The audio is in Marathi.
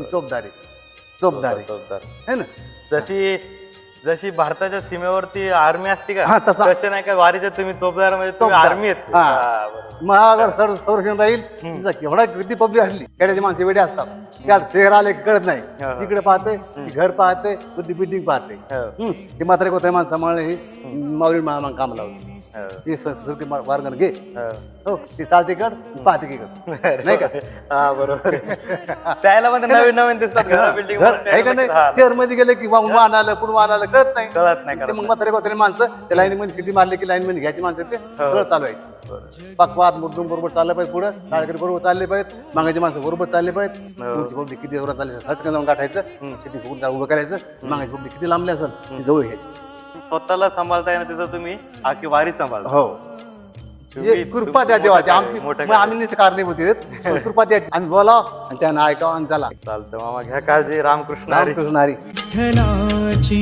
चोपदारी चोपदारी चोपदार. है ना. जशी जशी भारताच्या सीमेवरती आर्मी असते हा, का तसा. तसे नाही का वारीच्या तुम्ही चोपदार म्हणजे तुम्ही चोपदार. आर्मी आहेत हा. हा, बरोबर. महागर संरक्षण राहील तुमचा केवढा किती पब्लिक हल्ली खेड्याची माणसे वेडे असतात त्यात शहर आले की कळत नाही हा. इकडे पाहते घर पाहते बुद्धी बिल्डिंग पाहते हो. ते मात्र कोणत्या माणसं सांभाळणे ही माऊली मामा काम लावते हो. ती संस्कृती वारगण घे हो. हो ती चालते कर पाहते की कर नाही का हा बरोबर त्याला पण नवीन नवीन दिसतात घर बिल्डिंग आहे का नाही शहर मध्ये गेले की वाहन आलं कुठून वाहन आलं कळत नाही कळत नाही ते मग म्हातारे कोणतरी माणसं त्या लाईन मध्ये सिटी मारले की लाईन मध्ये घ्यायची माणसं ते सरळ चालू आहे पकवाद मुद्दूम बरोबर चाललं पाहिजे पुढे शाळेकडे बरोबर चालले पाहिजेत मागायची माणसं बरोबर चालले पाहिजेत तुमची पब्लिक किती जोरात चालली सटकन जाऊन गाठायचं सिटी फुगून उभं करायचं मागायची पब्लिक किती लांबली असेल ती जवळ घ्यायची स्वतःला सांभाळता येणं तिथं तुम्ही आखी वारी सांभाळता हो तुम्ही- कृपा त्या देवाची आमची मोठं मग आम्ही नाही कारणीभूत आहेत कृपा द्यायची आम्ही बोलाव आणि त्यानं ऐकावं आणि चला चालतं मामा घ्या काळजी रामकृष्ण हरी. रामकृष्ण हरी विठ्ठलाची